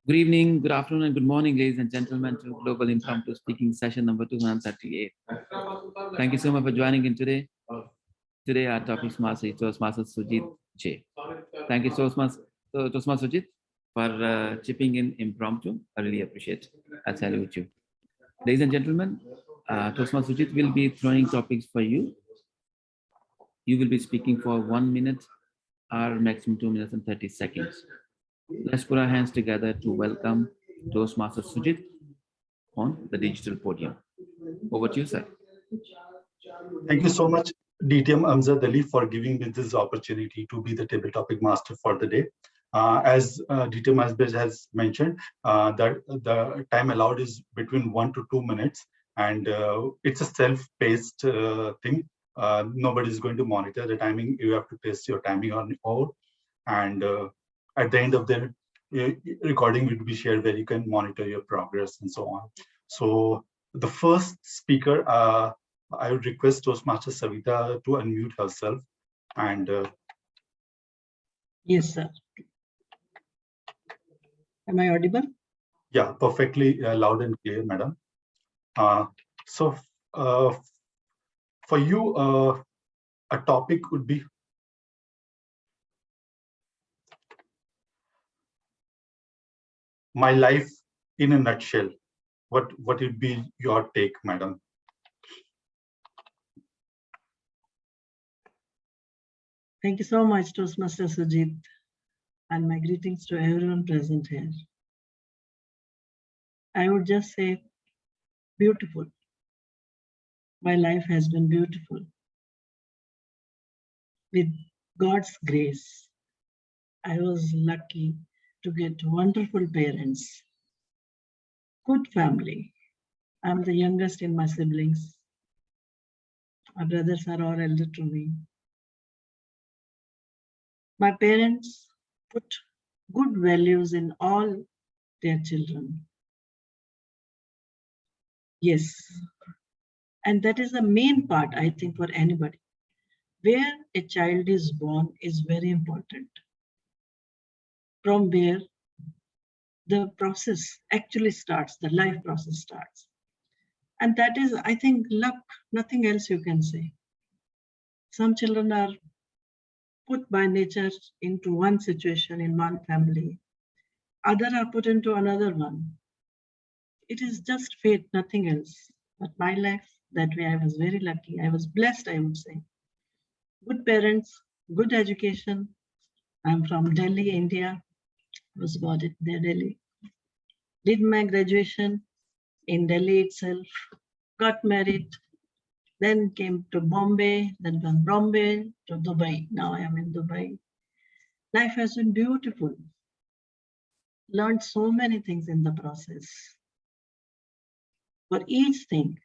Good evening, good afternoon, and good morning, ladies and gentlemen, to Global Impromptu Speaking session number 238. Thank you so much for joining in today. Today, our topic is Toastmaster Sujit J. Thank you so much, Toastmaster Sujit, for chipping in impromptu. I really appreciate it. I salute you. Ladies and gentlemen, Toastmaster Sujit will be throwing topics for you. You will be speaking for 1 minute or maximum 2 minutes and 30 seconds. Let's put our hands together to welcome Toastmaster Sujit on the digital podium. Over to you, sir. Thank you so much, DTM Amjad Ali, for giving me this opportunity to be the table topic master for the day. As DTM Amjad has mentioned, that the time allowed is between 1 to 2 minutes, and it's a self-paced thing. Nobody is going to monitor the timing. You have to paste your timing on your, and at the end of the recording will be shared where you can monitor your progress and so on. So the first speaker, I would request Toastmaster Savita to unmute herself. And yes, sir. Am I audible? Yeah, perfectly loud and clear, madam. So for you, a topic would be my life in a nutshell. What would be your take, madam? Thank you so much, Toastmaster Sujit, and my greetings to everyone present here. I would just say, beautiful. My life has been beautiful. With God's grace, I was lucky to get wonderful parents, good family. I'm the youngest in my siblings. My brothers are all elder to me. My parents put good values in all their children. Yes. And that is the main part, I think, for anybody. Where a child is born is very important. From where the process actually starts, the life process starts. And that is, I think, luck, nothing else you can say. Some children are put by nature into one situation in one family. Others are put into another one. It is just fate, nothing else. But my life, that way I was very lucky. I was blessed, I would say. Good parents, good education. I'm from Delhi, India. Was got it there, Delhi. Did my graduation in Delhi itself. Got married. Then came to Bombay. Then from Bombay to Dubai. Now I am in Dubai. Life has been beautiful. Learned so many things in the process. For each thing,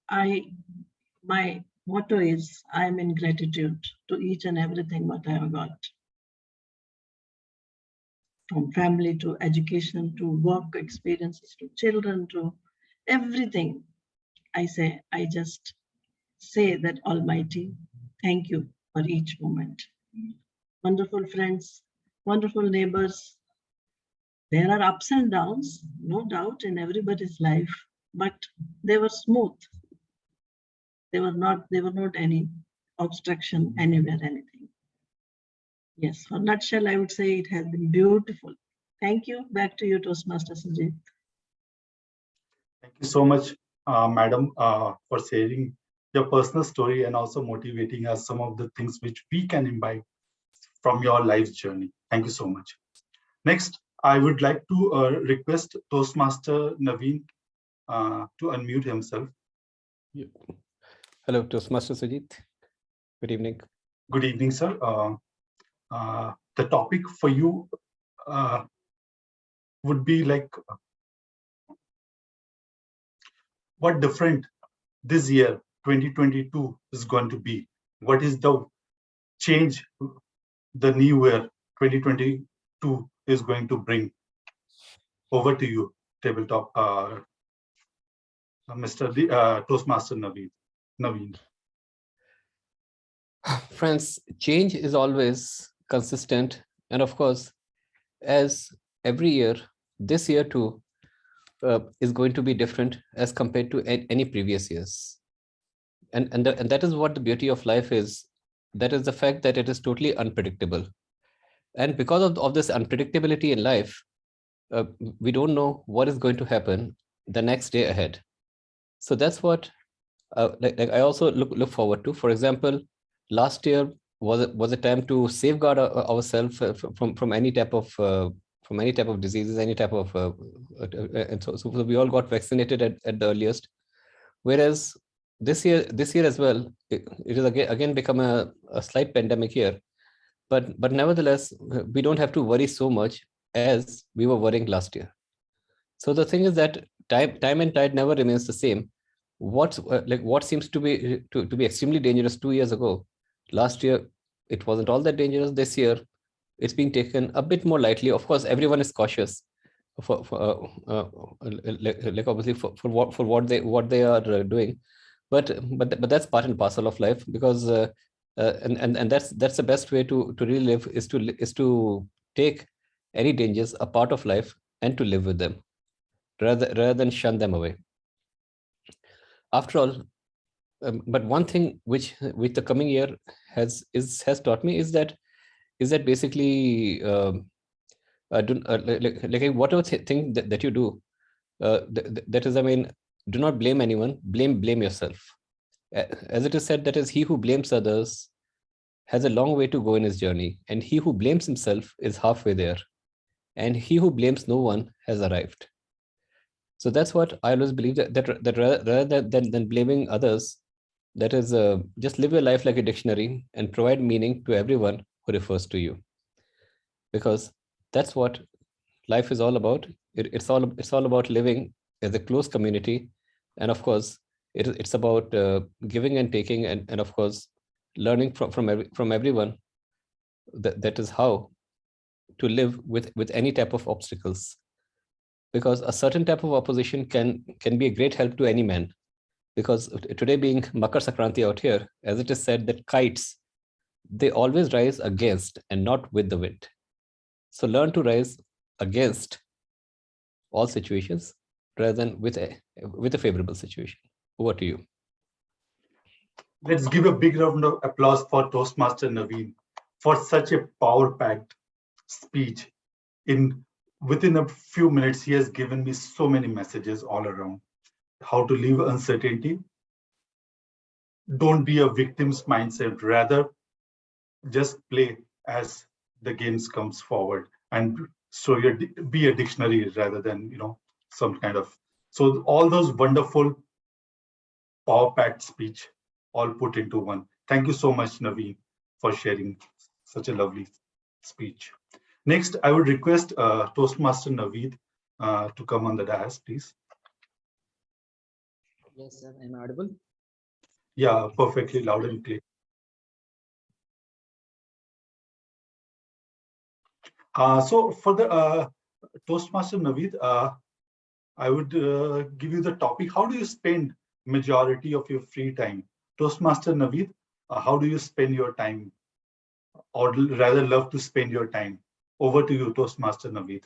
my motto is, I am in gratitude to each and everything what I have got. From family to education to work experiences to children to everything. I just say that Almighty, thank you for each moment. Wonderful friends, wonderful neighbors. There are ups and downs, no doubt, in everybody's life, but they were smooth. They were not any obstruction anywhere, anything. Yes, for nutshell, I would say it has been beautiful. Thank you. Back to you, Toastmaster Sujit. Thank you so much, madam, for sharing your personal story and also motivating us some of the things which we can imbibe from your life's journey. Thank you so much. Next, I would like to request Toastmaster Naveen to unmute himself. Yeah. Hello, Toastmaster Sujit. Good evening. Good evening, sir. The topic for you would be like, what different this year 2022 is going to be? What is the change the new year 2022 is going to bring? Over to you, tabletop, Mr. Toastmaster Naveen. Friends, change is always consistent. And of course, as every year, this year too is going to be different as compared to any previous years. And that is what the beauty of life is. That is the fact that it is totally unpredictable. And because of this unpredictability in life, we don't know what is going to happen the next day ahead. So that's what like I also look forward to. For example, last year was a time to safeguard ourselves from any type of diseases, any type of and so we all got vaccinated at the earliest. Whereas this year as well, it is again become a slight pandemic year, but nevertheless we don't have to worry so much as we were worrying last year. So the thing is that time and tide never remains the same. What seems to be extremely dangerous 2 years ago, last year it wasn't all that dangerous. This year it's being taken a bit more lightly. Of course, everyone is cautious for like obviously for what they are doing, but that's part and parcel of life, because and that's the best way to really live, is to take any dangers a part of life and to live with them rather than shun them away. After all, but one thing which the coming year has taught me is that basically like whatever thing that you do, that is, I mean, do not blame anyone, blame yourself. As it is said, that is, he who blames others has a long way to go in his journey, and he who blames himself is halfway there, and he who blames no one has arrived. So that's what I always believe, that rather than blaming others, that is, just live your life like a dictionary and provide meaning to everyone who refers to you, because that's what life is all about. It's all about living as a close community, and of course it's about giving and taking, and of course learning from everyone. That is how to live with any type of obstacles, because a certain type of opposition can be a great help to any man. Because today being Makar Sankranti out here, as it is said that kites, they always rise against and not with the wind. So learn to rise against all situations rather than with a favorable situation. Over to you. Let's give a big round of applause for Toastmaster Naveen for such a power-packed speech. Within a few minutes, he has given me so many messages all around. How to live uncertainty. Don't be a victim's mindset. Rather, just play as the games comes forward, and so be a dictionary rather than some kind of. So all those wonderful power-packed speech all put into one. Thank you so much, Naveen, for sharing such a lovely speech. Next, I would request Toastmaster Naveed to come on the dais, please. Yes, sir. I'm audible. Yeah, perfectly loud and clear. So for the Toastmaster Naveed, I would give you the topic. How do you spend majority of your free time? Toastmaster Naveed, how do you spend your time, or rather love to spend your time? Over to you, Toastmaster Naveed.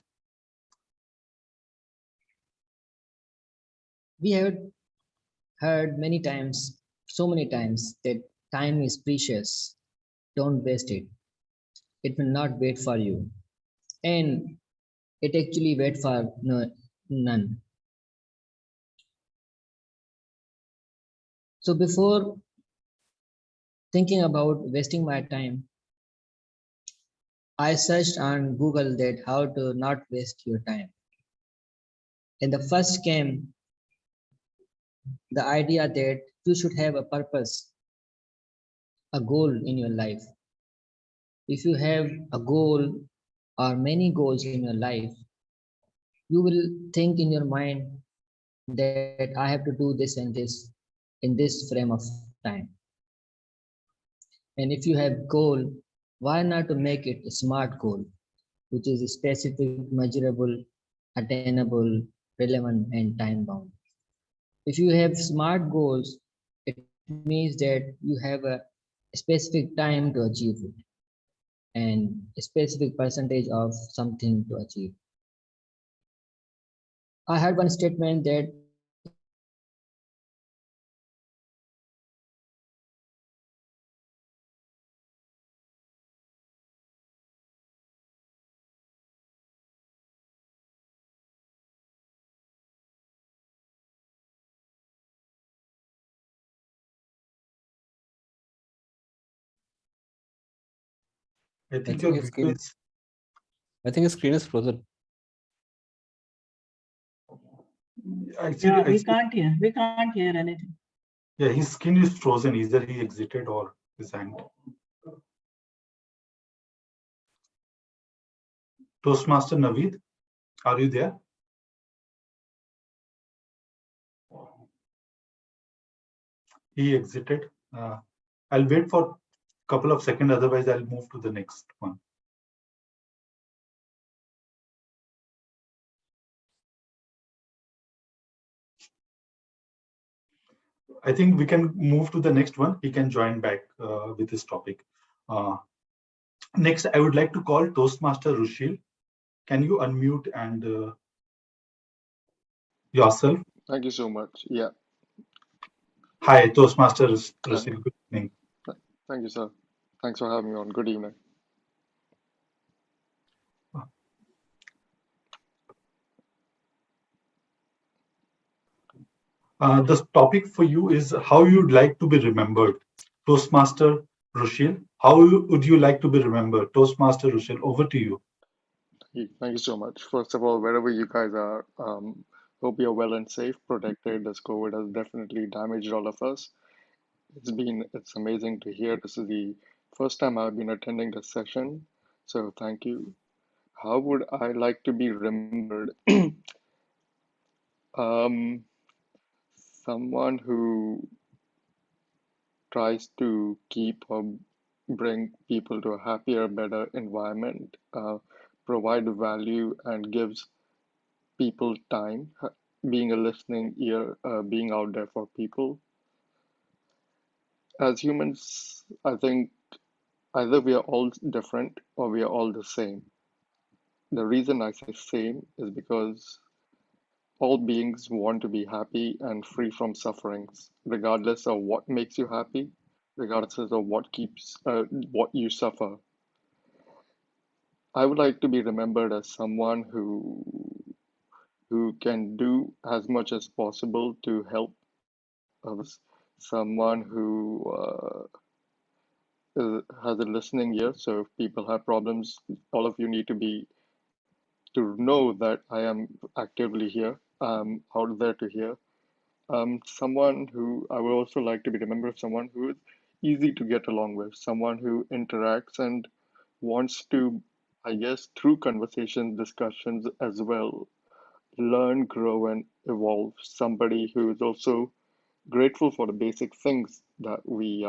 We have heard many times, so many times, that time is precious. Don't waste it. It will not wait for you. And it actually wait for none. So before thinking about wasting my time, I searched on Google that how to not waste your time. And the first came the idea that you should have a purpose, a goal in your life. If you have a goal or many goals in your life, you will think in your mind that I have to do this and this in this frame of time. And if you have goal, why not to make it a smart goal, which is specific, measurable, attainable, relevant, and time bound. If you have smart goals, it means that you have a specific time to achieve it and a specific percentage of something to achieve. I heard one statement that I I think think your his video screen, is, I think his screen is frozen. actually, Yeah, I we see, can't hear. We can't hear anything. yeah, his skin is frozen. Either he exited or resigned. Toastmaster Naveed, are you there? He exited. I'll wait for a couple of seconds, otherwise I'll move to the next one. I think we can move to the next one. He can join back with this topic. Next, I would like to call Toastmaster Rushil. Can you unmute and yourself? Thank you so much. Yeah. Hi, Toastmaster Hi. Rushil. Good evening. Thank you, sir. Thanks for having me on. Good evening. The topic for you is how you'd like to be remembered. Toastmaster Rushil, how would you like to be remembered? Toastmaster Rushil, over to you. Thank you so much. First of all, wherever you guys are, hope you're well and safe, protected. This COVID has definitely damaged all of us. It's amazing to hear. This is the first time I've been attending this session, so thank you. How would I like to be remembered? Um, Someone who tries to keep or bring people to a happier, better environment, provide value, and gives people time, being a listening ear, being out there for people. As humans, I think either we are all different or we are all the same. The reason I say same is because all beings want to be happy and free from sufferings, regardless of what makes you happy, regardless of what you suffer. I would like to be remembered as someone who can do as much as possible to help others, someone who has a listening ear. So if people have problems, all of you need to know that I am actively here. I'm out there to hear. Someone who I would also like to be remembered, someone who is easy to get along with, someone who interacts and wants to, I guess, through conversations, discussions as well, learn, grow, and evolve. Somebody who is also grateful for the basic things that we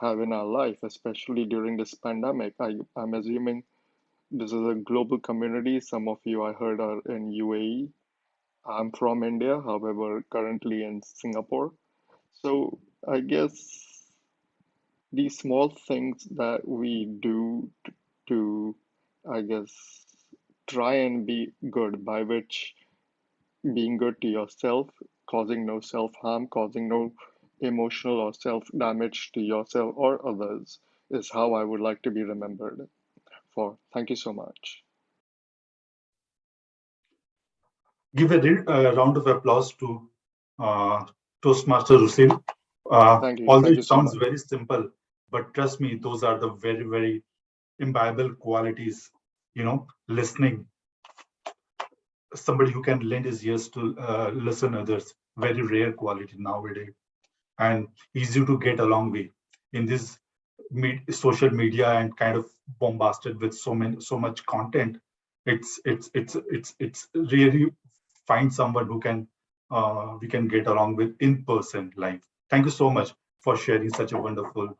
have in our life, especially during this pandemic. I'm assuming this is a global community. Some of you I heard are in UAE. I'm from India, however, currently in Singapore. So I guess these small things that we do to, I guess, try and be good, by which being good to yourself, causing no self harm, causing no emotional or self damage to yourself or others, is how I would like to be remembered for. Thank you so much. Give a round of applause to Toastmaster Rushil. Although Thank you it so sounds much. very simple, but trust me, those are the very, very imbibable qualities. Listening, somebody who can lend his ears to listen others, very rare quality nowadays, and easy to get along with in this social media and kind of bombarded with so much content. It's really find someone who can we can get along with in person live. Thank you so much for sharing such a wonderful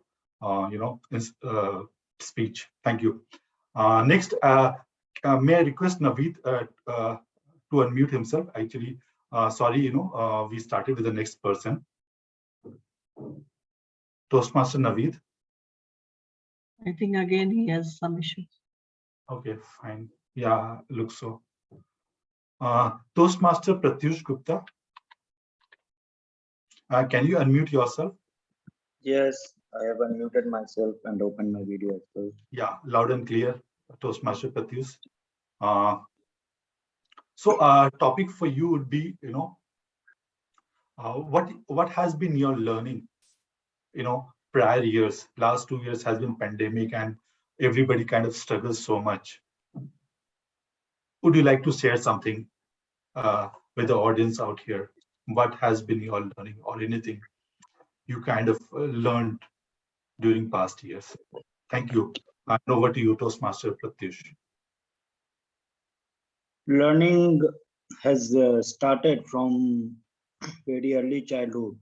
speech. Thank you. Next, may I request Naveed to unmute himself? Actually, sorry, we started with the next person. Toastmaster Naveed. I think again he has some issues. Okay, fine. Yeah, looks so. Toastmaster Pratyush Gupta, can you unmute yourself? Yes, I have unmuted myself and opened my video as well. Yeah, loud and clear, Toastmaster Pratyush. So topic for you would be, what has been your learning, prior years? Last 2 years has been pandemic and everybody kind of struggles so much. Would you like to share something with the audience out here? What has been your learning or anything you kind of learned during past years? Thank you. And over to you, Toastmaster Pratyush. Learning has started from very early childhood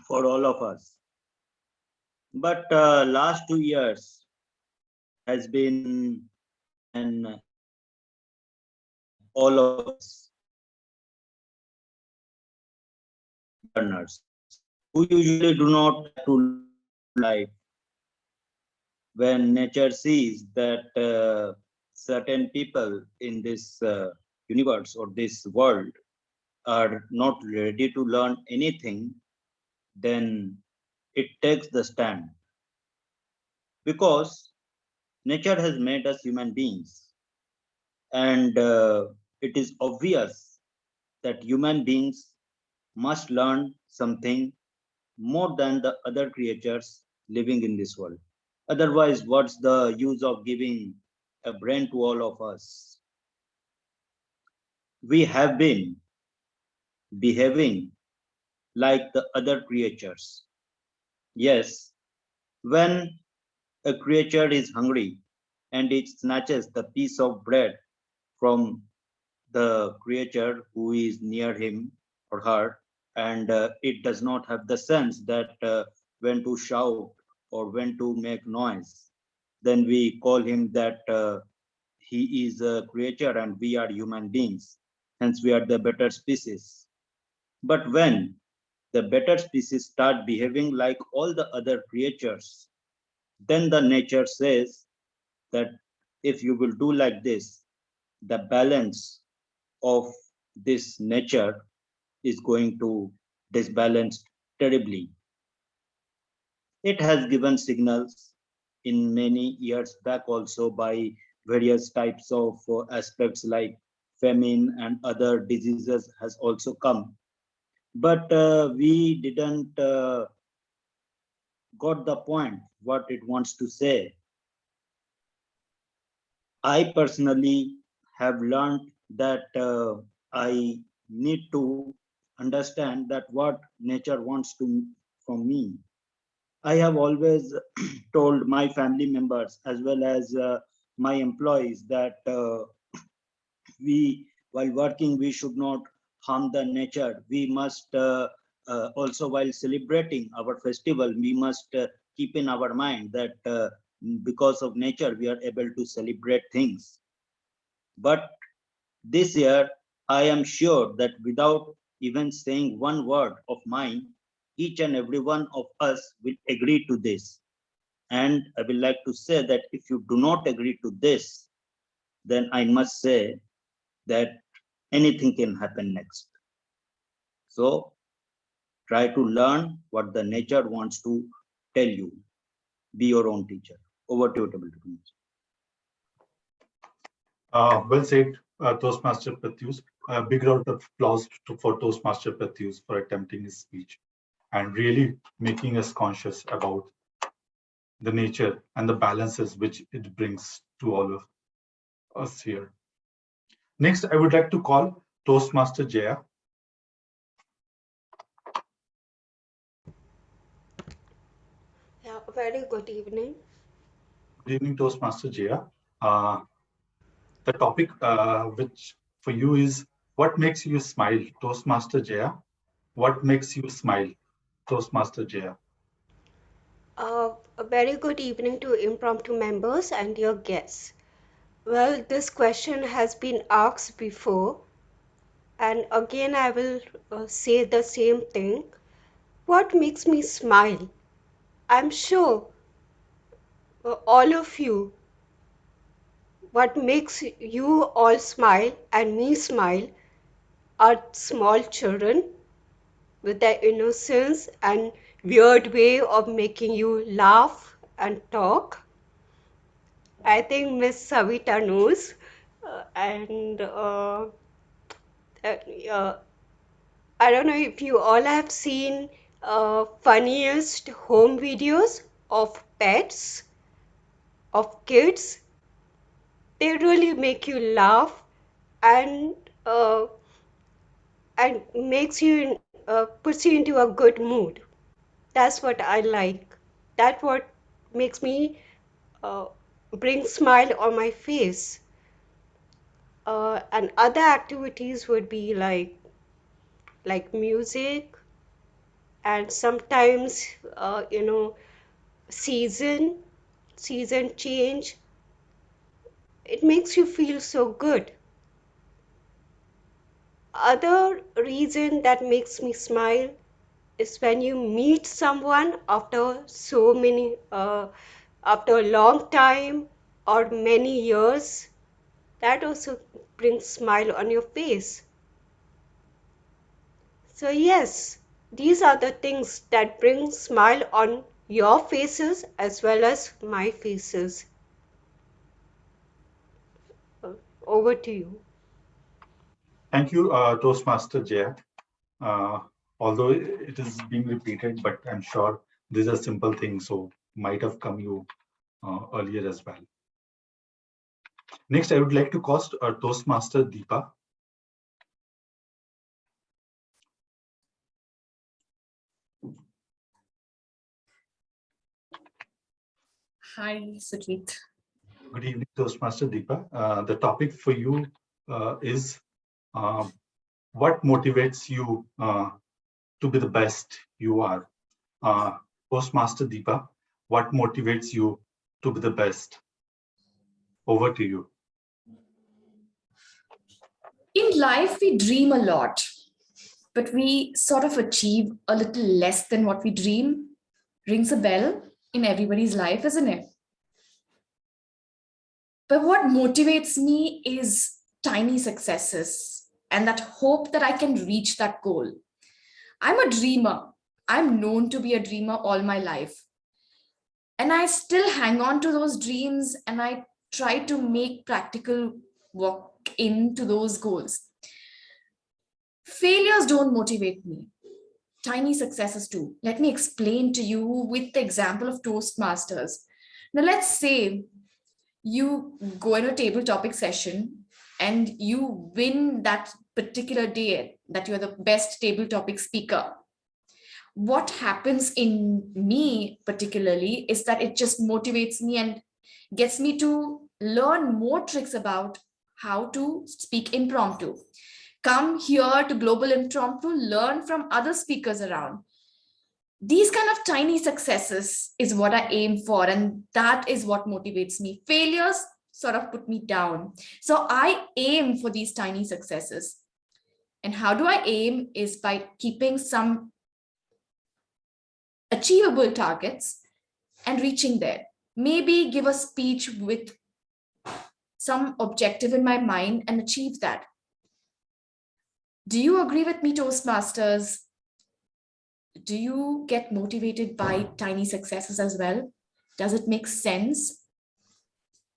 for all of us. But last 2 years has been an all of us learners who usually do not like to life when nature sees that certain people in this universe or this world are not ready to learn anything, then it takes the stand. Because nature has made us human beings, and it is obvious that human beings must learn something more than the other creatures living in this world. Otherwise, what's the use of giving a brain to all of us? We have been behaving like the other creatures. Yes, when a creature is hungry and it snatches the piece of bread from the creature who is near him or her, and it does not have the sense that when to shout or when to make noise, then we call him that he is a creature and we are human beings, hence we are the better species. But when the better species start behaving like all the other creatures, then the nature says that if you will do like this, the balance of this nature is going to disbalance terribly. It has given signals in many years back also by various types of aspects like famine and other diseases has also come. But we didn't got the point what it wants to say. I personally have learned that I need to understand that what nature wants to from me. I have always told my family members as well as my employees that we, while working, we should not harm the nature. We must also, while celebrating our festival, we must keep in our mind that because of nature, we are able to celebrate things. But this year, I am sure that without even saying one word of mine, each and every one of us will agree to this. And I will like to say that if you do not agree to this, then I must say that anything can happen next. So try to learn what the nature wants to tell you. Be your own teacher. Over to you, Table to Well said, Toastmaster Pratyush. A big round of applause for Toastmaster Pratyush for attempting his speech and really making us conscious about the nature and the balances which it brings to all of us here. Next, I would like to call Toastmaster Jaya. Yeah, very good evening. Good evening, Toastmaster Jaya. The topic which for you is what makes you smile, Toastmaster Jaya. What makes you smile, Toastmaster Jaya? A very good evening to impromptu members and your guests. Well, this question has been asked before, and again I will say the same thing. What makes me smile? I'm sure all of you what makes you all smile and me smile are small children with their innocence and weird way of making you laugh and talk. I think Miss Savita knows. And uh, I don't know if you all have seen funniest home videos of pets, of kids. They really make you laugh and uh, makes you puts you into a good mood. That's what I like. That's what makes me uh, bring smile on my face. And other activities would be like music and sometimes season season change. It makes you feel so good. Other reason that makes me smile is when you meet someone after so many after a long time or many years. That also brings smile on your face. So yes, these are the things that bring smile on your faces as well as my faces. Uh, Over to you. Thank you, Toastmaster Jaya. Uh, Although it is being repeated, but I'm sure these are simple things, so might have come you earlier as well. Next, I would like to cast Toastmaster Deepa. Hi, Sujit. Good evening, Toastmaster Deepa. The topic for you is what motivates you to be the best you are. Toastmaster Deepa, what motivates you to be the best? Over to you. In life, we dream a lot, but we sort of achieve a little less than what we dream. Rings a bell in everybody's life, isn't it? But what motivates me is tiny successes and that hope that I can reach that goal. I'm a dreamer. I'm known to be a dreamer all my life. And I still hang on to those dreams and I try to make practical work into those goals. Failures don't motivate me. Tiny successes do. Let me explain to you with the example of Toastmasters. Now, let's say you go in a table topic session and you win that particular day that you're the best table topic speaker. What happens in me particularly is that it just motivates me and gets me to learn more tricks about how to speak impromptu. Come here to Global Impromptu, learn from other speakers around. These kind of tiny successes is what I aim for, and that is what motivates me. Failures sort of put me down. So I aim for these tiny successes. And how do I aim is by keeping some achievable targets and reaching there. Maybe give a speech with some objective in my mind and achieve that. Do you agree with me, Toastmasters? Do you get motivated by tiny successes as well? Does it make sense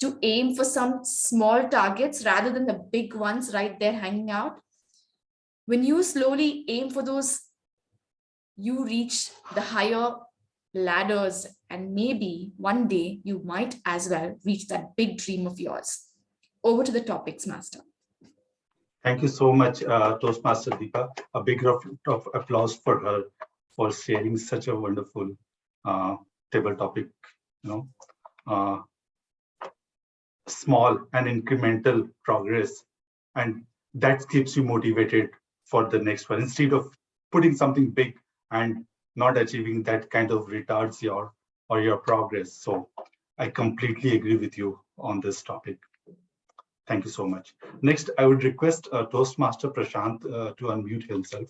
to aim for some small targets rather than the big ones right there hanging out? When you slowly aim for those, you reach the higher ladders, and maybe one day you might as well reach that big dream of yours. Over to the topics, Master. Thank you so much, Toastmaster Deepa. A big round of applause for her for sharing such a wonderful table topic. Small and incremental progress, and that keeps you motivated for the next one. Instead of putting something big and not achieving, that kind of retards your progress. So I completely agree with you on this topic. Thank you so much. Next, I would request Toastmaster Prashant to unmute himself.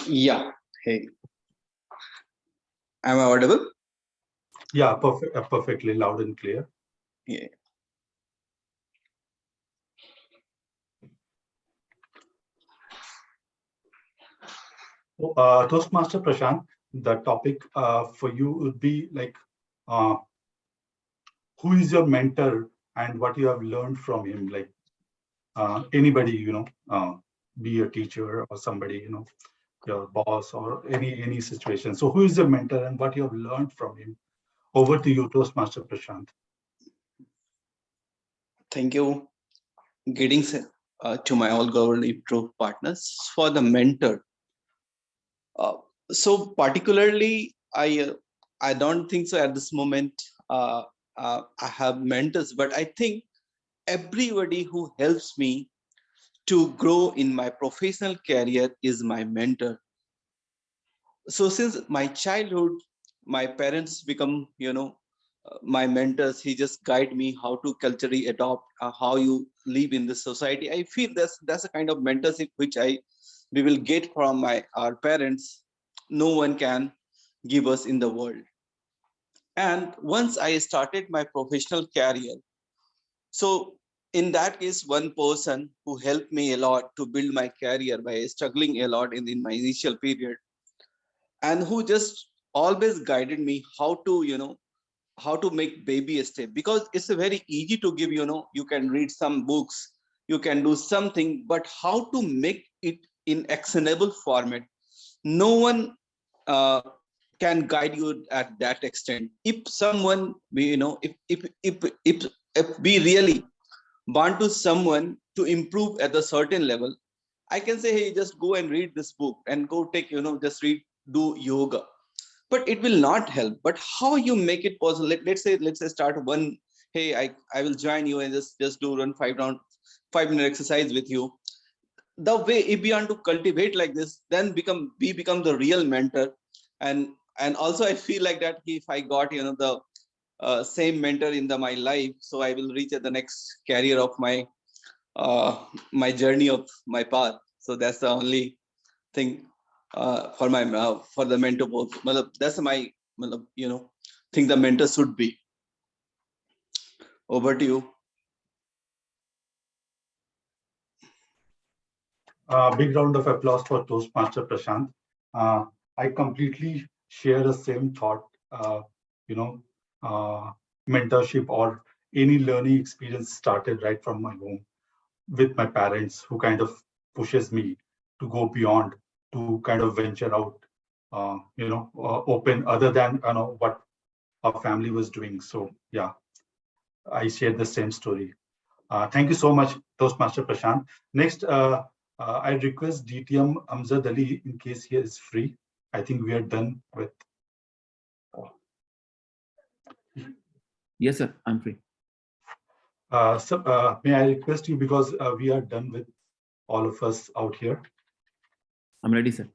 Yeah. Hey. Am I audible? Yeah, perfectly loud and clear. Yeah. Toastmaster Prashant, the topic for you would be like, who is your mentor and what you have learned from him? Like anybody, be a teacher or somebody, your boss or any situation. So who is your mentor and what you have learned from him? Over to you, Toastmaster Prashant. Thank you. Greetings to my all global improved partners for the mentor. So particularly, I don't think so at this moment. I have mentors, but I think everybody who helps me to grow in my professional career is my mentor. So since my childhood, my parents become, my mentors. He just guide me how to culturally adopt, how you live in the society. I feel that's a kind of mentorship which we will get from our parents. No one can give us in the world. And once I started my professional career, so in that case, one person who helped me a lot to build my career by struggling a lot in my initial period, and who just always guided me how to, how to make baby a step, because it's a very easy to give, you can read some books, you can do something, but how to make it in actionable format, no one can guide you at that extent. If someone, if we really want to someone to improve at a certain level, I can say, hey, just go and read this book and go take, just read, do yoga, but it will not help. But how you make it possible? Let's say start one, hey, I will join you and just do run 5-minute exercise with you. The way, if we want to cultivate like this, then we become the real mentor. And also I feel like that if I got, the same mentor in my life, so I will reach at the next career of my journey of my path. So that's the only thing for my for the mentor both. That's my thing the mentor should be. Over to you. Big round of applause for Toastmaster Prashant. I completely share the same thought. Mentorship or any learning experience started right from my home with my parents, who kind of pushes me to go beyond, to kind of venture out, open other than what our family was doing. So yeah, I share the same story. Thank you so much, Toastmaster Prashant. Next, I request DTM Amjad Ali in case he is free. I think we are done with. Yes, sir, I'm free. So, may I request you, because we are done with all of us out here. I'm ready, sir.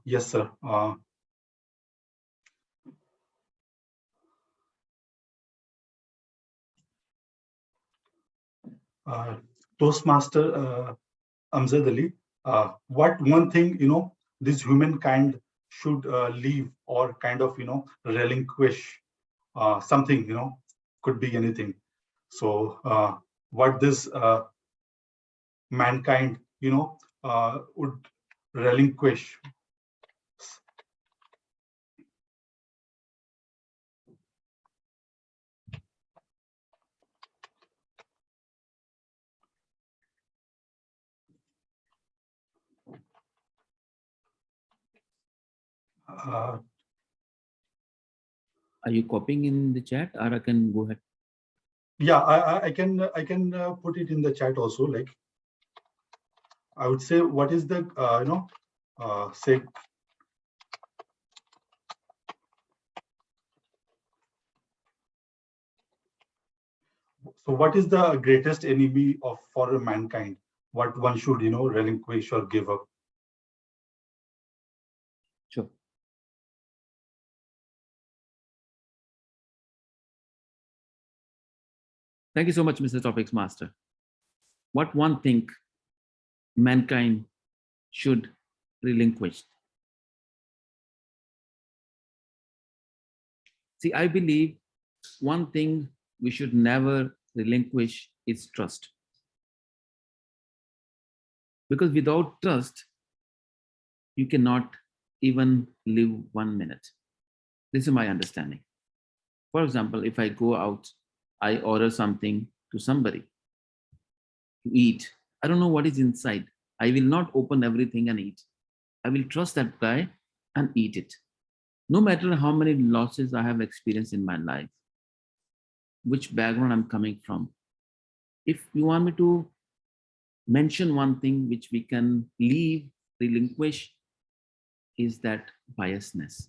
Yes, sir. Toastmaster Amjad Ali, what one thing this humankind should leave or kind of relinquish, something could be anything. So what this mankind would relinquish. Are you copying in the chat, or I can go ahead? Yeah, I can put it in the chat also. Like, I would say, what is the say. So what is the greatest enemy for mankind? What one should relinquish or give up? Sure. Thank you so much, Mr. Topics Master. What one thing mankind should relinquish? See, I believe one thing we should never relinquish is trust. Because without trust, you cannot even live 1 minute. This is my understanding. For example, if I go out, I order something to somebody to eat. I don't know what is inside. I will not open everything and eat. I will trust that guy and eat it. No matter how many losses I have experienced in my life, which background I'm coming from. If you want me to mention one thing which we can leave, relinquish, is that biasness.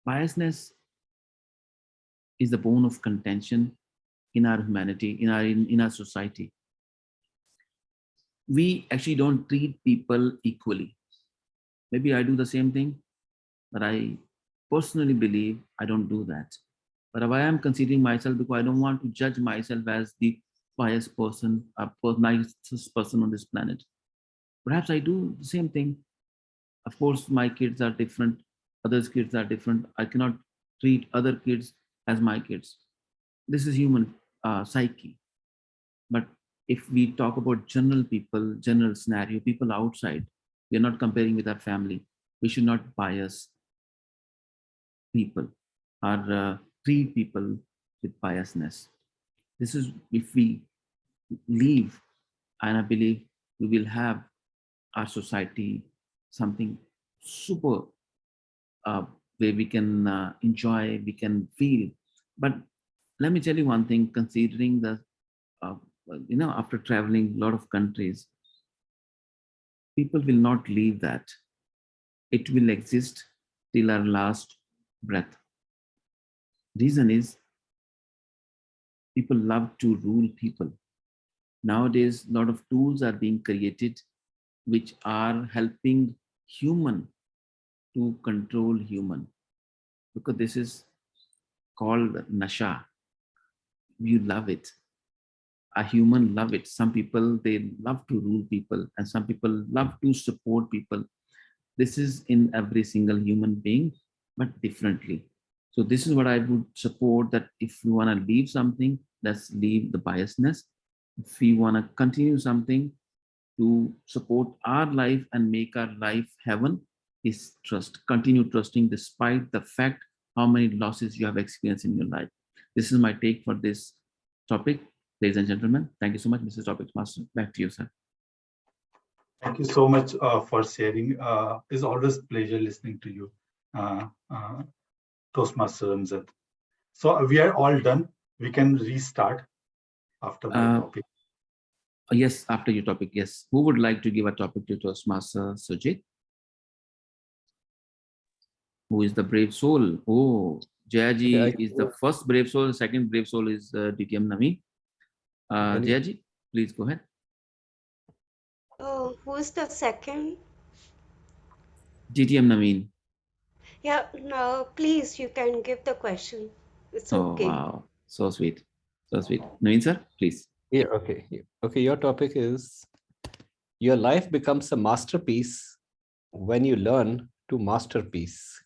Biasness is the bone of contention in our humanity, in our society. We actually don't treat people equally. Maybe I do the same thing, but I personally believe I don't do that. But why I'm considering myself, because I don't want to judge myself as the biased person, nicest person on this planet. Perhaps I do the same thing. Of course, my kids are different. Others' kids are different. I cannot treat other kids as my kids. This is human psyche. But if we talk about general people, general scenario, people outside, we are not comparing with our family. We should not bias people or treat people with biasness. This is if we leave, and I believe we will have our society something super where we can enjoy, we can feel. But let me tell you one thing, considering the, after traveling a lot of countries, people will not leave that. It will exist till our last breath. Reason is people love to rule people. Nowadays, a lot of tools are being created which are helping human to control human, because this is called nasha. You love it. A human love it. Some people, they love to rule people, and some people love to support people. This is in every single human being, but differently. So this is what I would support, that if you want to leave something, let's leave the biasness. If we want to continue something to support our life and make our life heaven, is trust. Continue trusting despite the fact how many losses you have experienced in your life. This is my take for this topic, ladies and gentlemen. Thank you so much, Mr. Topic Master. Back to you, sir. Thank you so much for sharing. It's always pleasure listening to you, Toastmaster Amjad. So we are all done. We can restart after my topic. Yes, after your topic, yes. Who would like to give a topic to Toastmaster Sujit? Who is the brave soul? Oh, Jayaji is the first brave soul. The second brave soul is DTM Nami. Jayaji, please go ahead. Oh, who's the second? DTM Naveen. Yeah, no, please, you can give the question. It's okay. Oh, wow. So sweet. So sweet. Naveen, sir, please. Yeah, okay. Okay, your topic is your life becomes a masterpiece when you learn to masterpiece.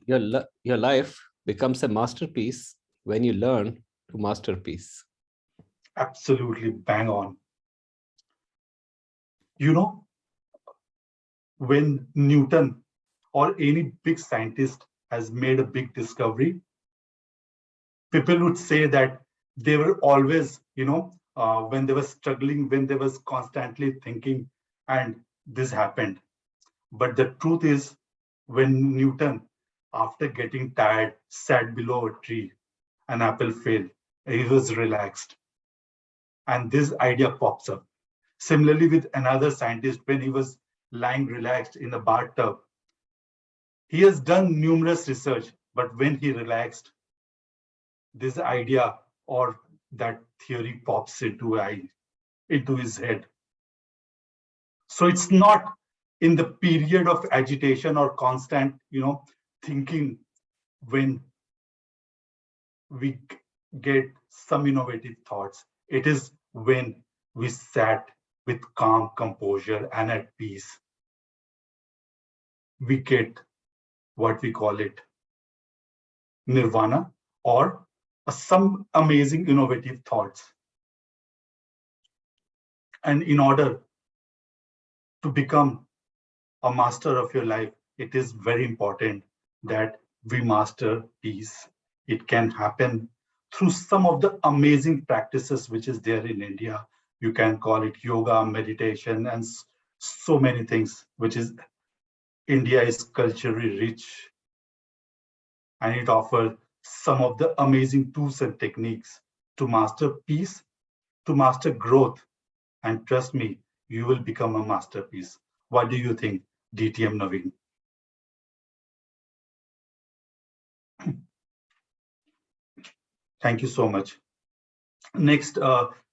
Your life becomes a masterpiece when you learn to masterpiece. Absolutely bang on. You know, when Newton or any big scientist has made a big discovery, people would say that they were always, when they were struggling, when they was constantly thinking, and this happened. But the truth is, when Newton, after getting tired, sat below a tree, an apple fell, he was relaxed. And this idea pops up. Similarly, with another scientist, when he was lying relaxed in a bathtub, he has done numerous research, but when he relaxed, this idea or that theory pops into his head. So it's not in the period of agitation or constant, thinking when we get some innovative thoughts. It is when we sat with calm composure and at peace, we get what we call it nirvana, or some amazing innovative thoughts. And in order to become a master of your life, it is very important that we master peace. It can happen through some of the amazing practices which is there in India. You can call it yoga, meditation, and so many things, which is India is culturally rich, and it offers some of the amazing tools and techniques to master peace, to master growth. And trust me, you will become a masterpiece. What do you think, DTM Naveen? Thank you so much. Next,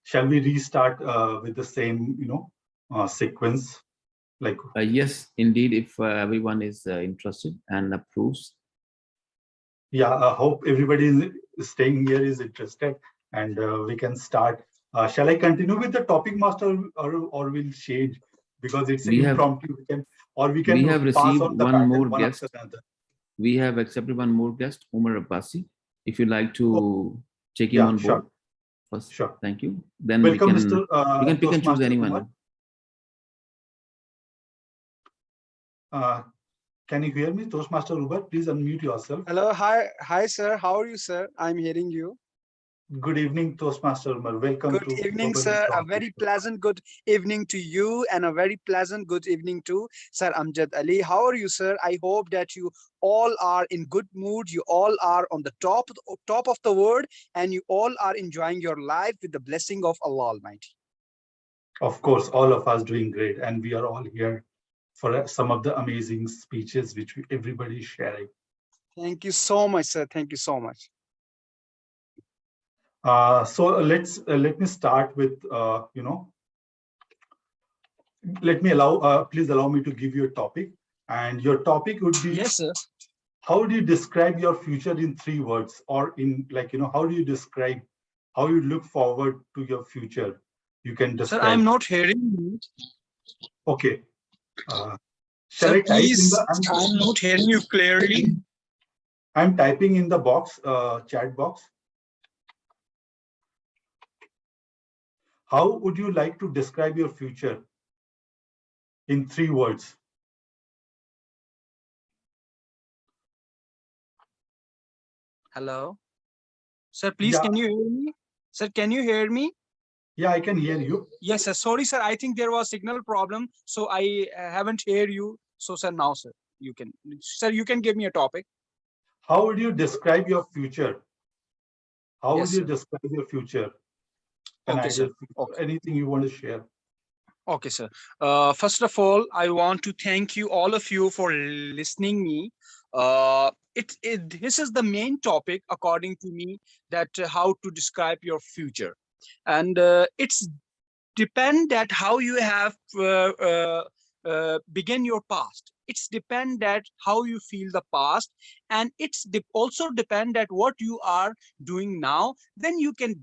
shall we restart with the same, sequence? Like, Yes, indeed, if everyone is interested and approves. yeah, I hope everybody is staying here is interested, and we can start. Shall I continue with the topic master, or we'll change, because it's We have- impromptu? We we can have pass received on the one baton more one guest. after another. We have accepted one more guest, Umar Abbasi. If you'd like to check him Yeah, on board sure. first. Sure. Thank you. Then Welcome, we can, Mr. you can pick and choose Toastmaster anyone. Umar. Can you hear me, Toastmaster Uber? Please unmute yourself. Hello, hi, sir. How are you, sir? I'm hearing you. Good evening, Toastmaster Umar. Welcome Good to evening, Global sir. A Impromptu. very pleasant good evening to you, and a very pleasant good evening to Sir Amjad Ali. How are you, sir? I hope that you all are in good mood. You all are on the top of the world, and you all are enjoying your life with the blessing of Allah Almighty. Of course, all of us doing great, and we are all here for some of the amazing speeches which everybody is sharing. Thank you so much, sir. Thank you so much. So let me start with please allow me to give you a topic, and your topic would be, Yes, sir. how do you describe your future in 3 words, or in how do you describe how you look forward to your future? You can describe. Sir, I'm not hearing you. Okay. Shall Sir, I type in please, the? I'm not hearing you clearly. I'm typing in the box, chat box. How would you like to describe your future in 3 words? Hello. Sir, please, Yeah. can you hear me? Sir, can you hear me? Yeah, I can hear you. Yes, sir. Sorry, sir. I think there was signal problem, so I haven't heard you. So, sir, now, sir, you can give me a topic. How would you describe your future? How Yes, would you sir. describe your future? An Okay, sir. ideal future, Okay. anything you want to share? Okay, sir. First of all, I want to thank you, all of you, for listening me. This is the main topic, according to me, that how to describe your future, and it's depend that how you have begin your past. It's depend that how you feel the past, and it's also depend that what you are doing now. Then you can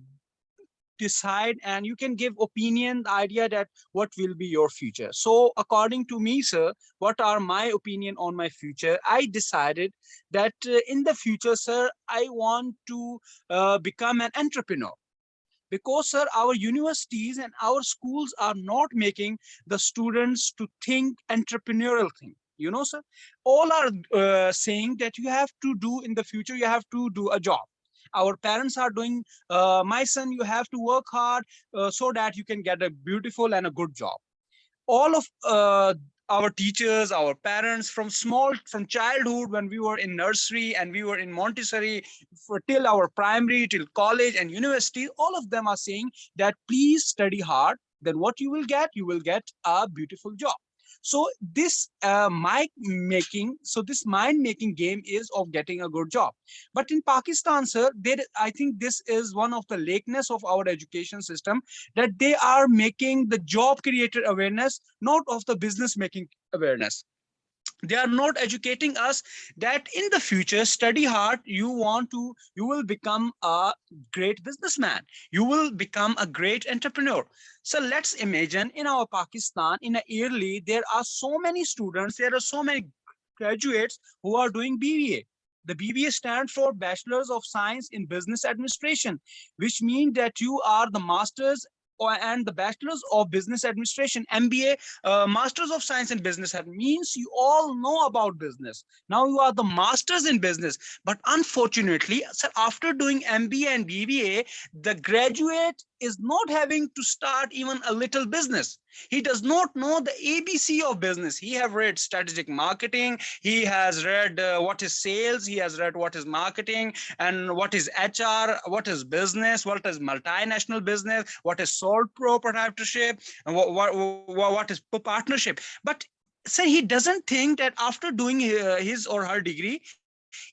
decide and you can give opinion, the idea that what will be your future. So according to me, sir, what are my opinion on my future? I decided that in the future, sir, I want to become an entrepreneur, because sir, our universities and our schools are not making the students to think entrepreneurial thing, sir. All are saying that you have to do in the future, you have to do a job. Our parents are doing, my son, you have to work hard so that you can get a beautiful and a good job. All of our teachers, our parents, from childhood, when we were in nursery and we were in Montessori, till our primary, till college and university, all of them are saying that please study hard. Then what you will get? You will get a beautiful job. So this this mind making game is of getting a good job. But in Pakistan, sir, I think this is one of the lateness of our education system, that they are making the job creator awareness, not of the business making awareness. They are not educating us that in the future, study hard, you will become a great businessman, you will become a great entrepreneur. So let's imagine in our Pakistan, in a yearly, there are so many students, there are so many graduates who are doing BBA. The BBA stands for Bachelors of Science in Business Administration, which means that you are the masters and the Bachelor's of Business Administration, MBA, Masters of Science in Business. Means you all know about business. Now you are the masters in business. But unfortunately, sir, after doing MBA and BBA, the graduate is not having to start even a little business. He does not know the ABC of business. He have read strategic marketing. He has read what is sales. He has read what is marketing and what is HR, what is business, what is multinational business, what is sole proprietorship, and what is partnership. But so he doesn't think that after doing his or her degree,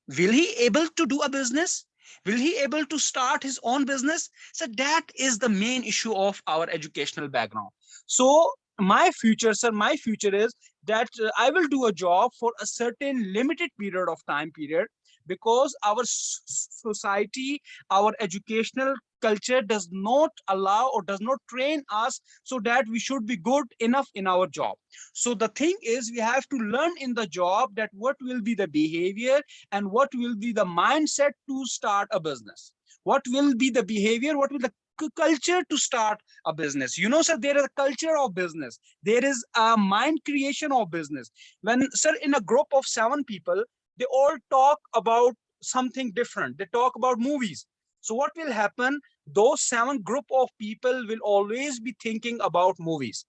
will he able to do a business? Will he able to start his own business? So that is the main issue of our educational background. So my future, sir, my future is that I will do a job for a certain limited period of time period, because our society, our educational culture does not allow or does not train us so that we should be good enough in our job. So the thing is, we have to learn in the job that what will be the behavior and what will be the mindset to start a business. What will be the behavior? What will the culture to start a business? You know, sir, there is a culture of business. There is a mind creation of business. When, sir, in a group of 7 people, they all talk about something different. They talk about movies. So what will happen? Those 7 group of people will always be thinking about movies.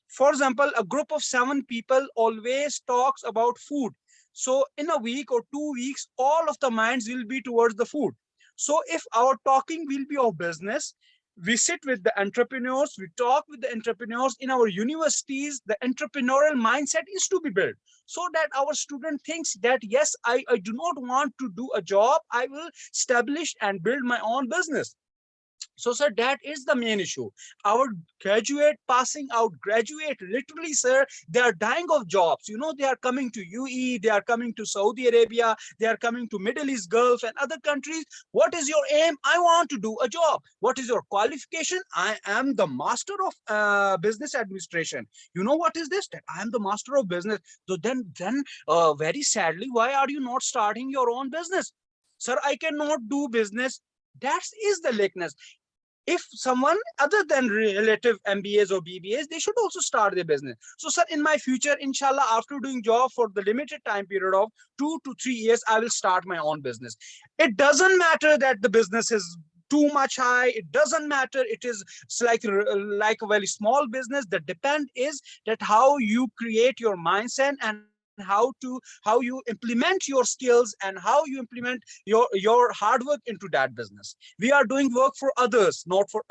For example, a group of 7 people always talks about food. So in a week or 2 weeks, all of the minds will be towards the food. So if our talking will be of business, we sit with the entrepreneurs, we talk with the entrepreneurs in our universities. The entrepreneurial mindset is to be built so that our student thinks that, yes, I do not want to do a job. I will establish and build my own business. So, sir, that is the main issue. Our passing out graduate, literally, sir, they are dying of jobs. You know, they are coming to UAE, they are coming to Saudi Arabia, they are coming to Middle East, Gulf and other countries. What is your aim? I want to do a job. What is your qualification? I am the master of business administration. You know what is this? That I am the master of business. So then very sadly, why are you not starting your own business? Sir, I cannot do business. That is the lateness. If someone other than relative MBAs or BBAs, they should also start their business. So, sir, in my future, inshallah, after doing job for the limited time period of 2 to 3 years, I will start my own business. It doesn't matter that the business is too much high. It doesn't matter. It is like a very small business. The depend is that how you create your mindset and how you implement your skills and how you implement your hard work into that business. We are doing work for others, not for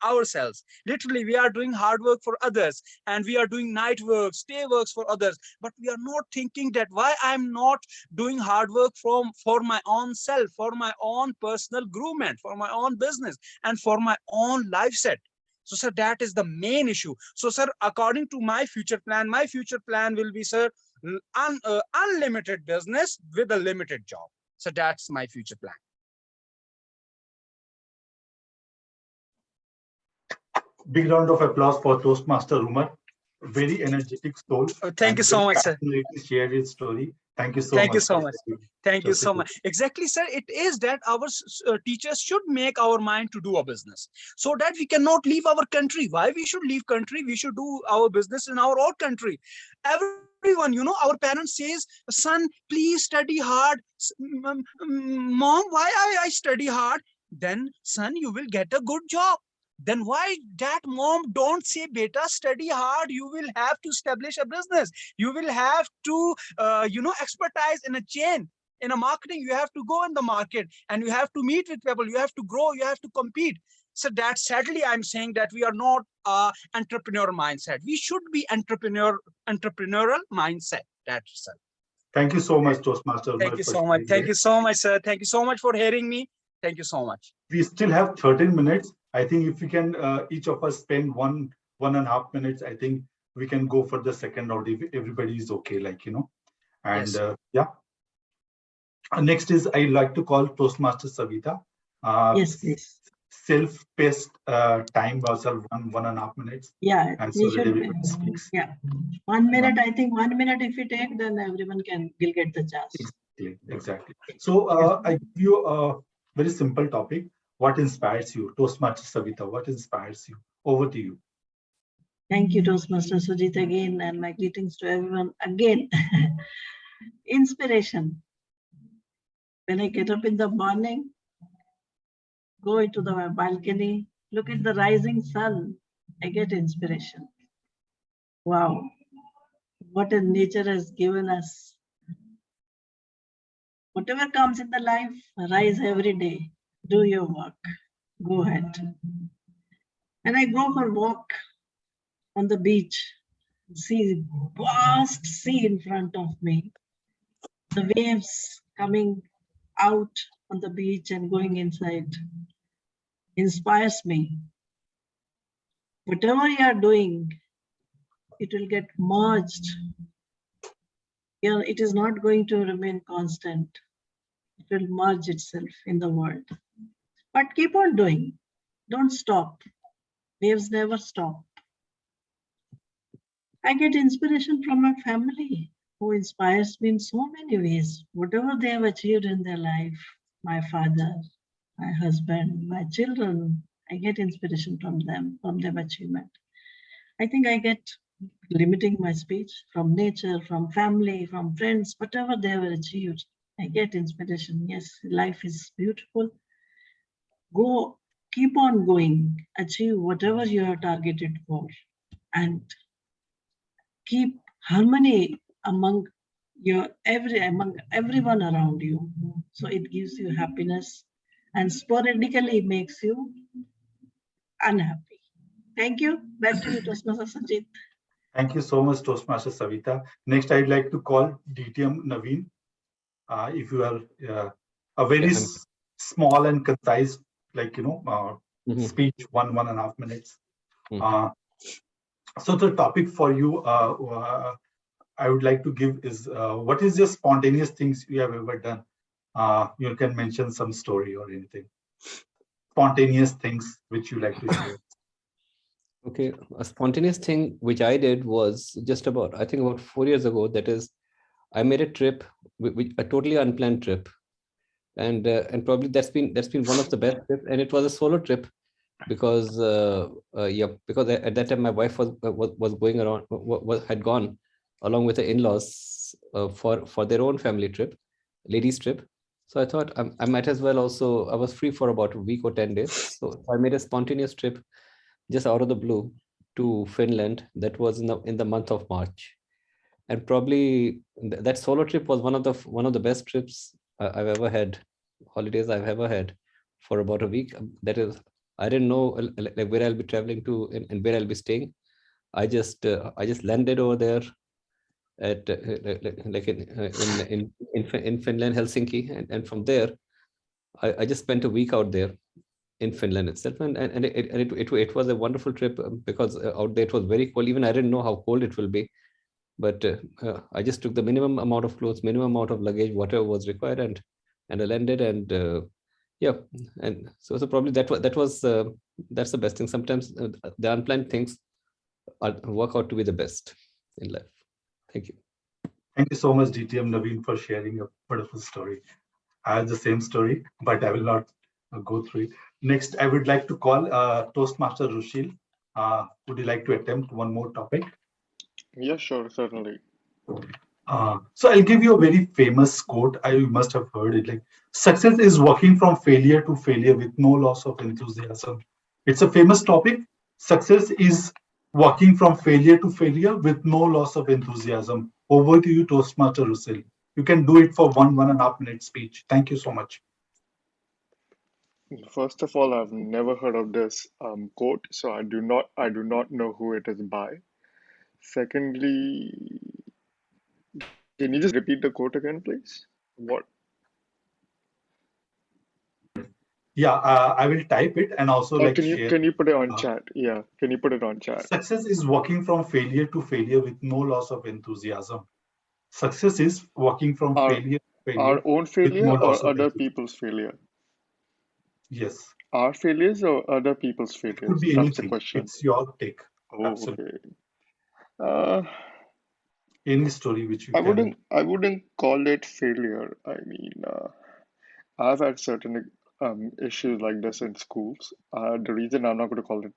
ourselves. Literally, we are doing hard work for others, and we are doing night works, day works for others. But we are not thinking that why I'm not doing hard work for my own self, for my own personal grooming, for my own business, and for my own life set. So, sir, that is the main issue. So, sir, according to my future plan will be, sir, unlimited business with a limited job. So that's my future plan. Big round of applause for Toastmaster Umar. Very energetic soul. Thank you so much, sir. Shared his story. Thank you so much. Thank you so much. Thank you so much. Exactly, sir. It is that our teachers should make our mind to do a business so that we cannot leave our country. Why we should leave country? We should do our business in our own country. Everyone, you know, our parents says, son, please study hard. Mom, why I study hard? Then, son, you will get a good job. Then why that mom don't say, beta, study hard, you will have to establish a business, you will have to expertise in a chain, in a marketing, you have to go in the market and you have to meet with people, you have to grow, you have to compete. So that sadly I'm saying that we are not entrepreneurial mindset. We should be entrepreneurial mindset. That's it. Thank you so much, Toastmaster. Thank you so much. Thank you so much, sir. Thank you so much for hearing me. Thank you so much. We still have 13 minutes. I think if we can, each of us spend 1.5 minutes, I think we can go for the second round if everybody is okay, like, you know. And yes. Yeah. Next is, I like to call Toastmaster Savita. Yes, please. Self-paced time was 1.5 minutes. Yeah. And so that everybody speaks. Yeah. 1 minute, I think 1 minute if we take, then everyone will get the chance. Exactly. So I give you a very simple topic. What inspires you? Toastmaster Savita, what inspires you? Over to you. Thank you, Toastmaster Sujit, again, and my greetings to everyone again. Inspiration. When I get up in the morning, go into the balcony, look at the rising sun, I get inspiration. Wow, what a nature has given us. Whatever comes in the life, rise every day, do your work, go ahead. And I go for a walk on the beach, see vast sea in front of me, the waves coming out on the beach and going inside inspires me. Whatever you are doing, it will get merged. It is not going to remain constant. It will merge itself in the world. But keep on doing. Don't stop. Waves never stop. I get inspiration from my family, who inspires me in so many ways. Whatever they have achieved in their life, my father, my husband, my children, I get inspiration from them, from their achievement. I think I get limiting my speech from nature, from family, from friends, whatever they have achieved. I get inspiration. Yes, life is beautiful. Go, keep on going, achieve whatever you are targeted for, and keep harmony among everyone around you. So it gives you happiness, and sporadically makes you unhappy. Thank you. Back to you, Toastmaster Sanjit. Thank you so much, Toastmaster Savita. Next, I'd like to call DTM Naveen. If you are a very small and concise, like, speech, 1.5 minutes. So the topic for you, I would like to give is, what is your spontaneous things you have ever done? You can mention some story or anything. Spontaneous things which you like to share. Okay, a spontaneous thing which I did was I think about 4 years ago. That is, I made a trip, a totally unplanned trip, and probably that's been one of the best trips. And it was a solo trip because because at that time my wife was going around, had gone along with the in-laws for their own family trip, ladies trip. So I thought I might as well also. I was free for about a week or 10 days, so I made a spontaneous trip just out of the blue to Finland. That was in the month of March, and probably that solo trip was one of the best trips I've ever had, holidays I've ever had, for about a week. That is, I didn't know like where I'll be traveling to and where I'll be staying. I just landed over there at like in Finland, Helsinki, and from there I just spent a week out there in Finland itself, and it was a wonderful trip, because out there it was very cold. Even I didn't know how cold it will be, but I just took the minimum amount of clothes, minimum amount of luggage, whatever was required, and I landed, and and so probably that's the best thing. Sometimes the unplanned things work out to be the best in life. Thank you. Thank you so much, DTM Naveen, for sharing your wonderful story. I have the same story, but I will not go through it. Next, I would like to call Toastmaster Rushil. Would you like to attempt one more topic? Yeah, sure, certainly. So I'll give you a very famous quote. You must have heard it. Like, success is working from failure to failure with no loss of enthusiasm. It's a famous topic. Success is working from failure to failure with no loss of enthusiasm. Over to you, Toastmaster Rushil. You can do it for 1.5 minute speech. Thank you so much. First of all, I've never heard of this quote, so I do not know who it is by. Secondly, can you just repeat the quote again, please? What? Yeah, I will type it and also Or like share. can you put it on chat? Yeah, can you put it on chat? Success is working from failure to failure with no loss of enthusiasm. Success is working from failure to failure Our own with no failure loss or of other enthusiasm. people's failure? Yes. Our failures or other people's It could failures? be That's the anything. question. It's your take. Oh, Absolutely. okay. Any story which you can. I wouldn't call it failure. I mean, I've had certain issues like this in schools. The reason I'm not going to call it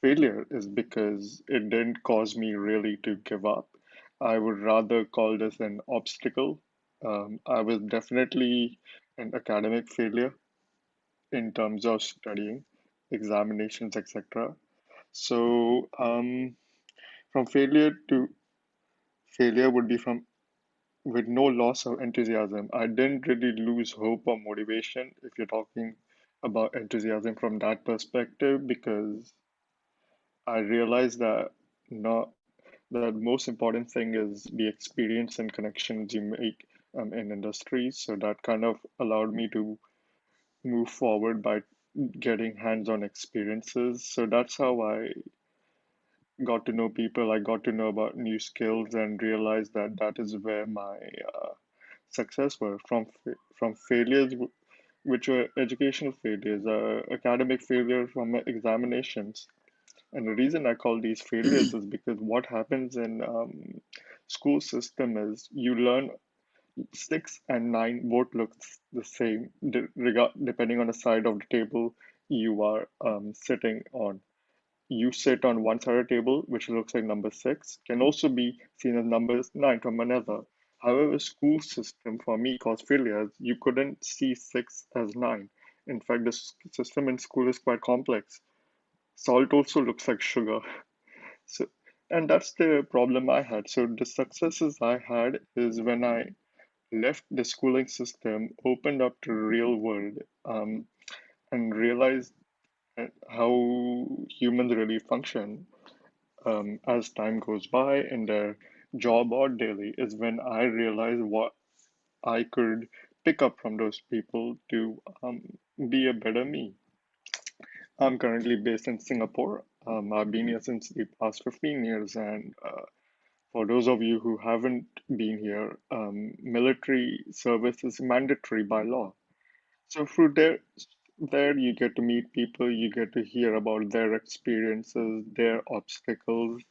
failure is because it didn't cause me really to give up. I would rather call this an obstacle. I was definitely an academic failure in terms of studying, examinations, etc. So, from failure to failure would be from with no loss of enthusiasm. I didn't really lose hope or motivation if you're talking about enthusiasm from that perspective, because I realized that not the most important thing is the experience and connections you make in industries. So that kind of allowed me to move forward by getting hands-on experiences. So that's how I got to know people. I got to know about new skills and realized that that is where my success were from failures which were educational failures, academic failure from examinations. And the reason I call these failures is because what happens in school system is you learn 6 and 9 both look the same, depending on the side of the table you are sitting on. You sit on one side of the table, which looks like number 6, can also be seen as number 9 from another. However, school system for me caused failures. You couldn't see 6 as 9. In fact, the system in school is quite complex. Salt also looks like sugar. So, and that's the problem I had. So the successes I had is when I left the schooling system, opened up to the real world, and realized how humans really function as time goes by in their job or daily, is when I realized what I could pick up from those people to be a better me. I'm currently based in Singapore. I've been here since the past 15 years, and for those of you who haven't been here, military service is mandatory by law. So through there you get to meet people, you get to hear about their experiences, their obstacles.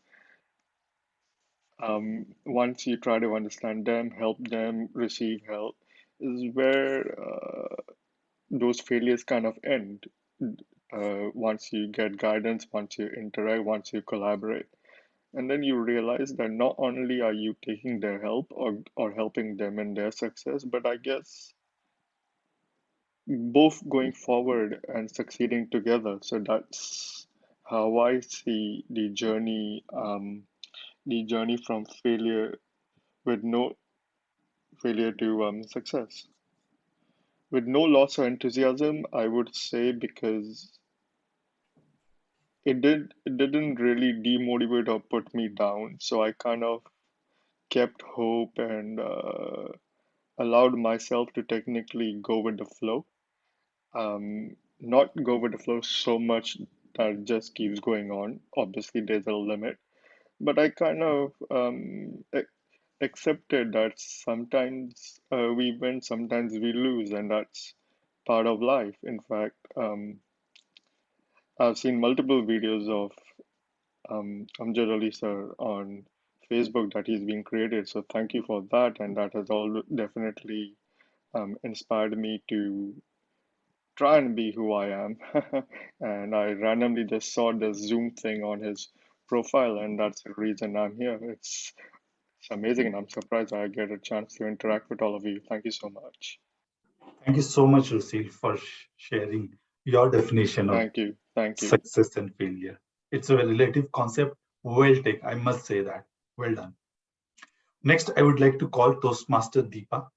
Once you try to understand them, help them receive help, is where those failures kind of end. Once you get guidance, once you interact, once you collaborate. And then you realize that not only are you taking their help or helping them in their success, but I guess both going forward and succeeding together. So that's how I see the journey from failure with no failure to success. With no loss of enthusiasm, I would say, because it didn't really demotivate or put me down. So I kind of kept hope and allowed myself to technically go with the flow. Not go with the flow so much that it just keeps going on. Obviously, there's a limit, but I kind of accepted that sometimes we win, sometimes we lose, and that's part of life. In fact, I've seen multiple videos of Amjad Ali sir on Facebook that he's been created. So thank you for that, and that has all definitely inspired me to try and be who I am. And I randomly just saw the Zoom thing on his profile, and that's the reason I'm here. It's amazing, and I'm surprised I get a chance to interact with all of you. Thank you so much. Thank you so much, Rusil, for sharing your definition of Thank you. Thank you. success and failure. It's a relative concept. Well taken, I must say that. Well done. Next, I would like to call Toastmaster Deepa.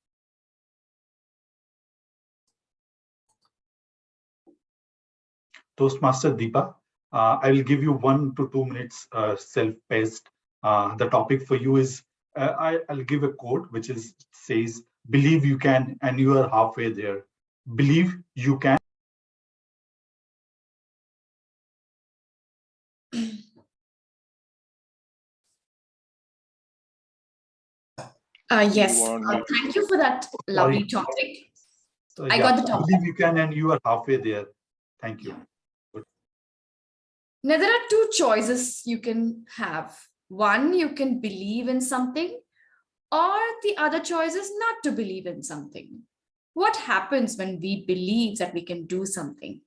Toastmaster Deepa, I will give you 1 to 2 minutes self-paced. The topic for you is, I'll give a quote which says, believe you can and you are halfway there. Believe you can. Yes, You want me to- thank you for that lovely topic. I got the topic. Believe you can and you are halfway there. Thank you. Now, there are 2 choices you can have. One, you can believe in something, or the other choice is not to believe in something. What happens when we believe that we can do something?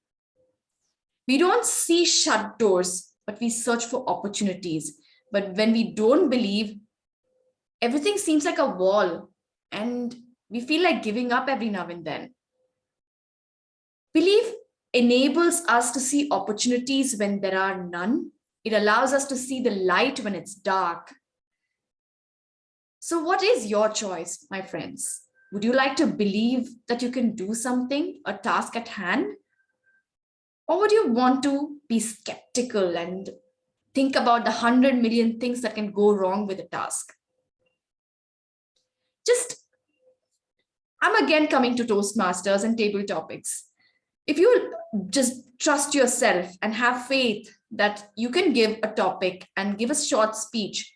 We don't see shut doors, but we search for opportunities. But when we don't believe, everything seems like a wall, and we feel like giving up every now and then. Belief enables us to see opportunities when there are none. It allows us to see the light when it's dark. So, what is your choice, my friends? Would you like to believe that you can do something, a task at hand? Or would you want to be skeptical and think about the 100 million things that can go wrong with a task? I'm again coming to Toastmasters and table topics. If you just trust yourself and have faith that you can give a topic and give a short speech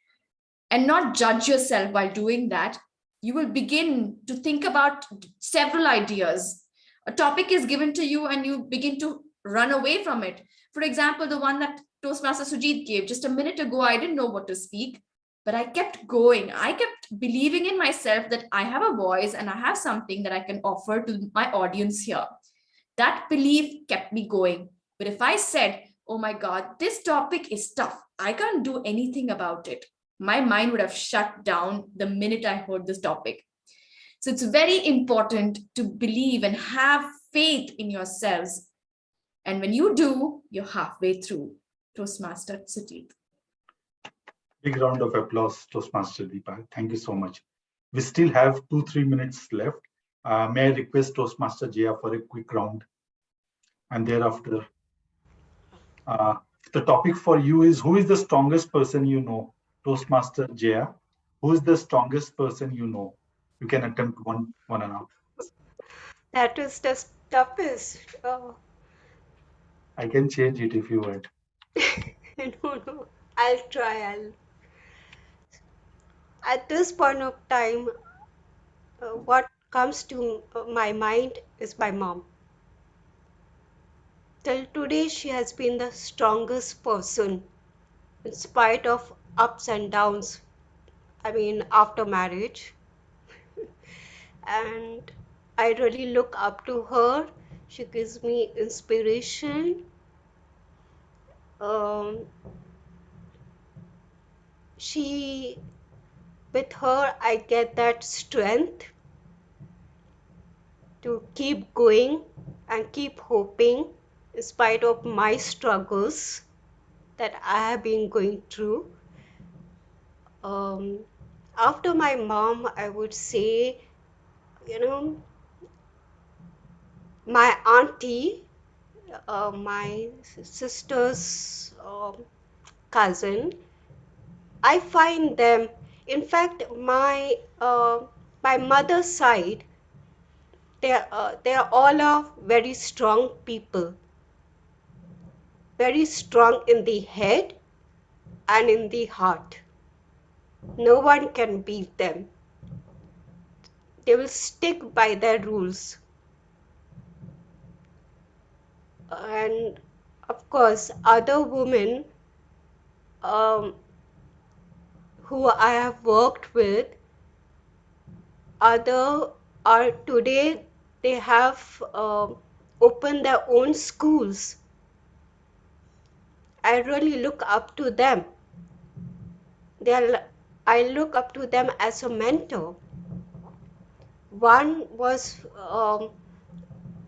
and not judge yourself while doing that, you will begin to think about several ideas. A topic is given to you and you begin to run away from it. For example, the one that Toastmaster Sujit gave just a minute ago, I didn't know what to speak, but I kept going. I kept believing in myself that I have a voice and I have something that I can offer to my audience here. That belief kept me going. But if I said, oh my God, this topic is tough, I can't do anything about it, my mind would have shut down the minute I heard this topic. So it's very important to believe and have faith in yourselves. And when you do, you're halfway through. Toastmaster Sujit. Big round of applause, Toastmaster Deepa. Thank you so much. We still have 2-3 minutes left. May I request Toastmaster Jaya for a quick round? And thereafter, the topic for you is, who is the strongest person you know? Toastmaster Jaya, who is the strongest person you know? You can attempt one and a half. That is the toughest. Oh, I can change it if you want. no. I'll try. At this point of time, what comes to my mind is my mom. Till today, she has been the strongest person in spite of ups and downs. I mean, after marriage. And I really look up to her. She gives me inspiration. With her, I get that strength to keep going and keep hoping in spite of my struggles that I have been going through. After my mom, I would say, my auntie, my sister's cousin, I find them, in fact, my mother's side, they are all very strong people, very strong in the head and in the heart. No one can beat them. They will stick by their rules. And of course, other women who I have worked with, are today, they have opened their own schools. I really look up to them. I look up to them as a mentor. One was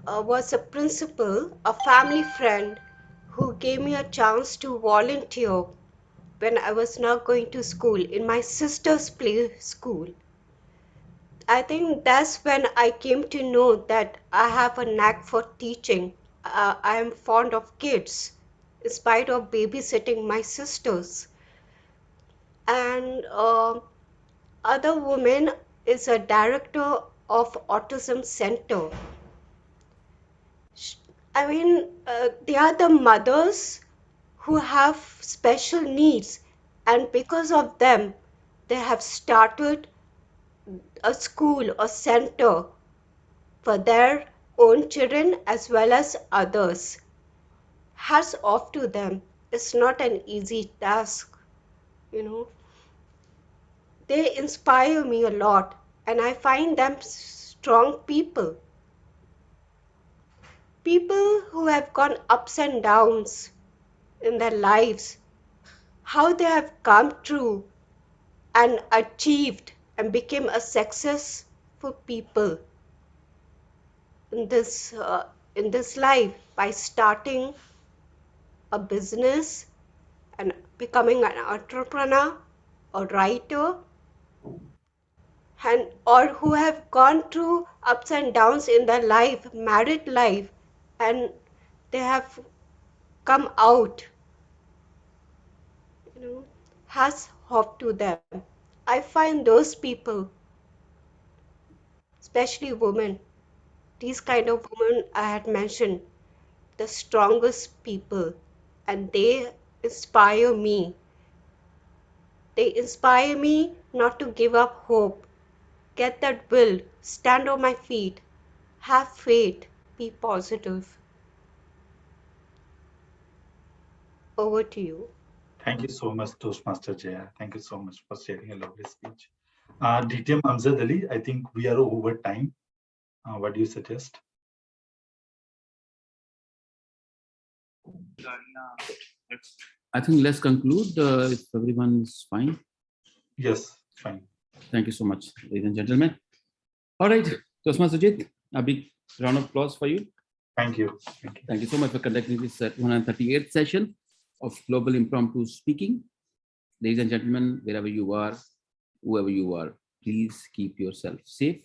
a principal, a family friend, who gave me a chance to volunteer when I was not going to school in my sister's play school. I think that's when I came to know that I have a knack for teaching. I am fond of kids, in spite of babysitting my sisters. And other woman is a director of autism center. I mean, they are the mothers who have special needs, and because of them, they have started a school or center for their own children as well as others. Hats off to them. It's not an easy task, you know. They inspire me a lot, and I find them strong people. People who have gone ups and downs in their lives, how they have come through and achieved and became a successful people in this life by starting a business and becoming an entrepreneur or writer, and or who have gone through ups and downs in their life, married life, and they have come out, you know, has hope to them. I find those people, especially women, these kind of women I had mentioned, the strongest people, and they inspire me. They inspire me not to give up hope, get that will, stand on my feet, have faith, be positive. Over to you. Thank you so much, Toastmaster Jaya. Thank you so much for sharing a lovely speech. DTM Amjad Ali, I think we are over time. What do you suggest? I think let's conclude if everyone is fine. Yes, fine. Thank you so much, ladies and gentlemen. All right, Tosma Sujit, a big round of applause for you. Thank you. Thank you. Thank you so much for conducting this 138th session of Global Impromptu Speaking. Ladies and gentlemen, wherever you are, whoever you are, please keep yourself safe.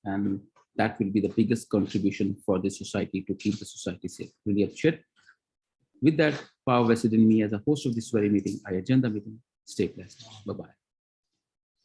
And that will be the biggest contribution for the society to keep the society safe. Really appreciate. With that power vested in me as a host of this very meeting, I adjourn the meeting. Stay blessed. Bye-bye.